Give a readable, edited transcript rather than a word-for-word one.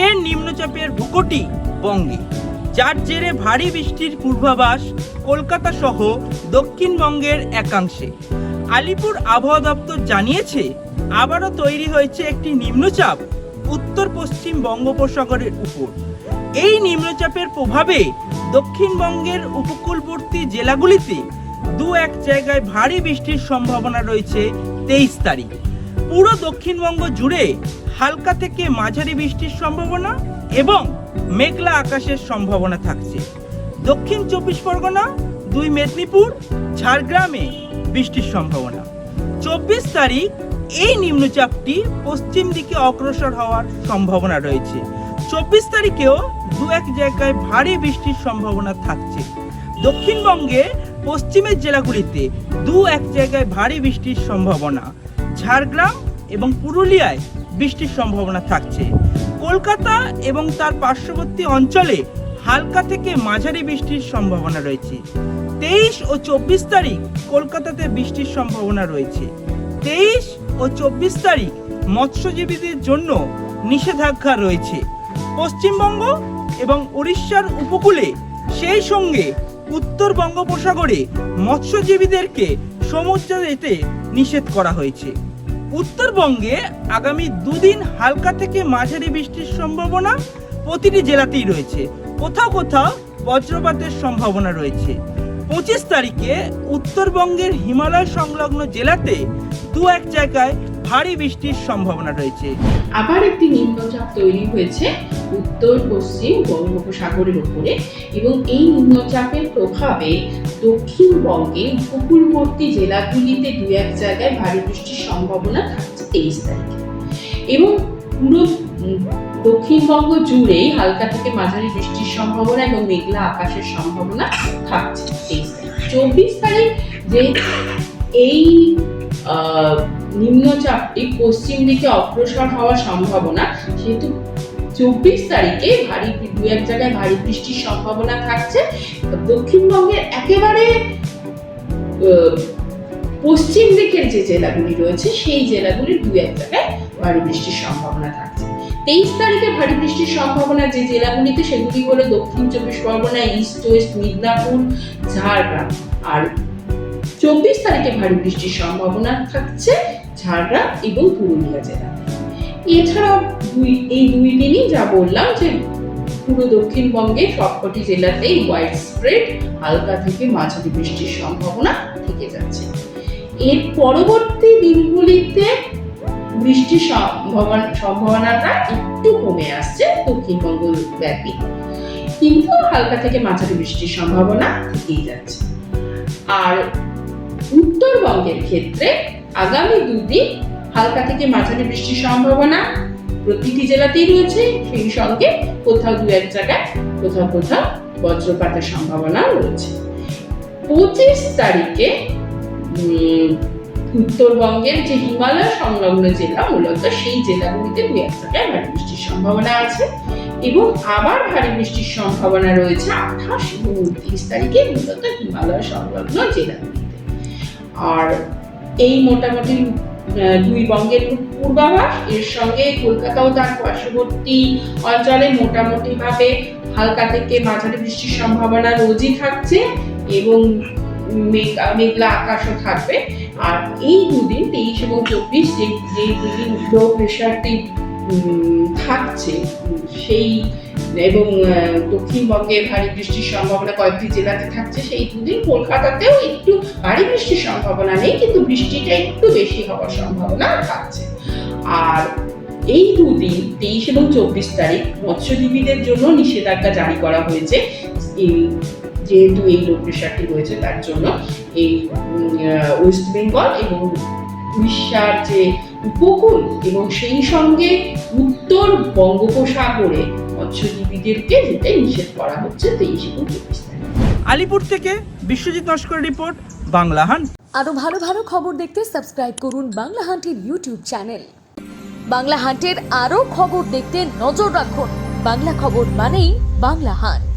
ফের নিম্নচাপের ভূকটি বঙ্গে, যার জেরে ভারী বৃষ্টির পূর্বাভাস কলকাতা সহ দক্ষিণবঙ্গের একাংশে। আলিপুর আবহাওয়া দপ্তর জানিয়েছে, আবারও তৈরি হয়েছে একটি নিম্নচাপ উত্তর পশ্চিম বঙ্গোপসাগরের উপর। এই নিম্নচাপের প্রভাবে দক্ষিণবঙ্গের উপকূলবর্তী জেলাগুলিতে দু এক জায়গায় ভারী বৃষ্টির সম্ভাবনা রয়েছে 23 তারিখ। পুরো দক্ষিণবঙ্গ জুড়ে হালকা থেকে মাঝারি বৃষ্টির সম্ভাবনা এবং মেঘলা আকাশের সম্ভাবনা থাকছে। দক্ষিণ 24 পরগনা, 2 মেদিনীপুর, ঝাড়গ্রামে বৃষ্টির সম্ভাবনা। 24 তারিখ এই নিম্নচাপটি পশ্চিম দিকে অগ্রসর হওয়ার সম্ভাবনা রয়েছে। 24 তারিখেও দু এক জায়গায় ভারী বৃষ্টির সম্ভাবনা থাকছে। দক্ষিণবঙ্গে পশ্চিমের জেলাগুলিতে দু এক জায়গায় ভারী বৃষ্টির সম্ভাবনা। ঝাড়গ্রাম এবং পুরুলিয়ায় বৃষ্টির সম্ভাবনা থাকছে। কলকাতা এবং তার পার্শ্ববর্তী অঞ্চলে হালকা থেকে মাঝারি বৃষ্টির সম্ভাবনা রয়েছে। 23 ও 24 তারিখ কলকাতাতে বৃষ্টির সম্ভাবনা রয়েছে। 23 ও 24 তারিখ মৎস্যজীবীদের জন্য নিষেধাজ্ঞা রয়েছে পশ্চিমবঙ্গ এবং উড়িষ্যার উপকূলে, সেই সঙ্গে উত্তর বঙ্গোপসাগরে মৎস্যজীবীদেরকে সমুদ্রে যেতে নিষেধ করা হয়েছে। উত্তরবঙ্গে আগামী দুদিন হালকা থেকে মাঝারি বৃষ্টির সম্ভাবনা প্রতিটি জেলাতেই রয়েছে। কোথাও কোথাও বজ্রপাতের সম্ভাবনা রয়েছে। 25 তারিখে উত্তরবঙ্গের হিমালয় সংলগ্ন জেলাতে দু এক জায়গায় ভারী বৃষ্টির সম্ভাবনা রয়েছে। আবার একটি নিম্নচাপ তৈরি হয়েছে উত্তর পশ্চিম বঙ্গোপসাগরের উপরে, এবং এই নিম্নচাপের প্রভাবে দক্ষিণবঙ্গে উপকূলবর্তী জেলাগুলিতে দু এক জায়গায় ভারী বৃষ্টির সম্ভাবনা থাকছে 23 তারিখে, এবং পুরো দক্ষিণবঙ্গ জুড়েই হালকা থেকে মাঝারি বৃষ্টির সম্ভাবনা এবং মেঘলা আকাশের সম্ভাবনা থাকছে 23 তারিখ। 24 তারিখ যে এই নিম্নচাপটি পশ্চিম দিকে অগ্রসর হওয়ার সম্ভাবনা, সেহেতু 24 তারিখে দু এক জায়গায় ভারী বৃষ্টির সম্ভাবনা থাকছে। দক্ষিণবঙ্গের একেবারে পশ্চিম দিকের যে জেলাগুলি রয়েছে সেই জেলাগুলির দু এক জায়গায় ভারী বৃষ্টির সম্ভাবনা থাকছে। 23 তারিখে ভারী বৃষ্টির সম্ভাবনা যে জেলাগুলিতে, সেগুলি হলো দক্ষিণ 24 পরগনা, ইস্ট ওয়েস্ট মিদনাপুর, ঝাড়গ্রাম। আর 24 তারিখে ভারী বৃষ্টির সম্ভাবনা থাকছে ঝাড়গ্রাম এবং পুরুলিয়া জেলাতে। এছাড়াও এই দুই দিনই যা বললাম যে পুরো দক্ষিণবঙ্গে সবকটি জেলাতেই ওয়াইড স্প্রেড হালকা থেকে মাঝারি বৃষ্টির সম্ভাবনা থেকে যাচ্ছে। এর পরবর্তী দিনগুলিতে বৃষ্টির সম্ভাবনাটা একটু কমে আসছে দক্ষিণবঙ্গ ব্যাপী, কিন্তু হালকা থেকে মাঝারি বৃষ্টির সম্ভাবনা থেকেই যাচ্ছে। আর উত্তরবঙ্গের ক্ষেত্রে আগামী দুদিন হালকা থেকে মাঝারি বৃষ্টির সম্ভাবনা প্রতিটি জেলাতেই রয়েছে, সেই সঙ্গে কোথাও দু এক জায়গায় কোথাও কোথাও বজ্রপাতের সম্ভাবনা রয়েছে। 25 তারিখে উত্তরবঙ্গের যে হিমালয় সংলগ্ন জেলা, মূলত সেই জেলাগুলিতে দু এক জায়গায় ভারী বৃষ্টির সম্ভাবনা আছে, এবং আবার ভারী বৃষ্টির সম্ভাবনা রয়েছে 28 এবং 29 তারিখে মূলত হিমালয় সংলগ্ন জেলাগুলিতে। আর এই মোটামুটি দুই বঙ্গের পূর্বাভাস, এর সঙ্গে কলকাতা ও তার পার্শ্ববর্তী অঞ্চলে মোটামুটি ভাবে হালকা থেকে মাঝারি বৃষ্টির সম্ভাবনা রোজই থাকছে, এবং মেঘলা আকাশও থাকবে। আর এই দুদিন 23 এবং 24 যে দুদিন লো প্রেশারটি থাকছে সেই, এবং দক্ষিণবঙ্গে ভারী বৃষ্টির সম্ভাবনা কয়েকটি জেলাতে থাকছে, সেই দুদিন কলকাতাতেও একটু ভারী বৃষ্টির সম্ভাবনা নেই, কিন্তু বৃষ্টিটা একটু বেশি হওয়ার সম্ভাবনা থাকছে। আর এই দুদিন 23 এবং 24 তারিখ মৎস্যজীবীদের জন্য নিষেধাজ্ঞা জারি করা হয়েছে, যেহেতু এই লো প্রেশারটি রয়েছে তার জন্য। এই ওয়েস্ট বেঙ্গল এবং উড়িষ্যার যে উপকূল এবং সেই সঙ্গে উত্তর বঙ্গোপসাগরে মৎস্যজীবীদেরকে যেতে নিষেধ করা হচ্ছে 23 এবং 24 তারিখ। আলিপুর থেকে বিশ্বজিৎ নস্করের রিপোর্ট, বাংলা হান্ট। আরো ভালো ভালো খবর দেখতে সাবস্ক্রাইব করুন বাংলা হান্টের ইউটিউব চ্যানেল। বাংলা হান্টের আরো খবর দেখতে নজর রাখুন। বাংলা খবর মানেই বাংলা হান্ট।